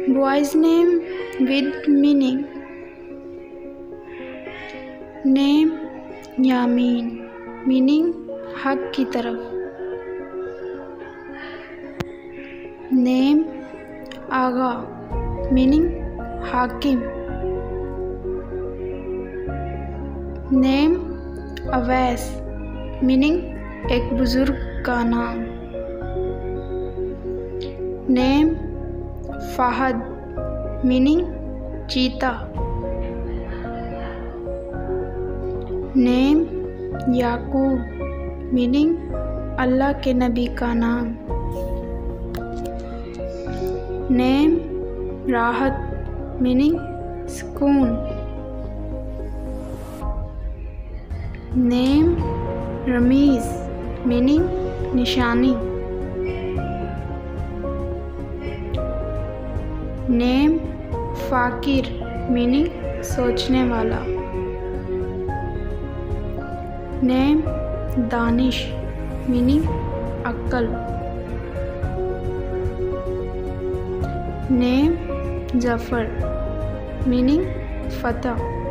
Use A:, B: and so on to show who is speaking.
A: Boy's name with meaning. Name Yamin, meaning हक की तरफ. Name आगा, meaning हाकिम. Name अवैस, meaning एक बुजुर्ग का नाम. Name फ़हद, meaning चीता. Name याकूब, meaning अल्लाह के नबी का नाम. Name राहत, meaning सुकून. Name रमीज़, meaning निशानी. Name फ़ाकिर, meaning सोचने वाला. Name दानिश, meaning अक्ल. Name ज़फ़र, meaning फ़तह.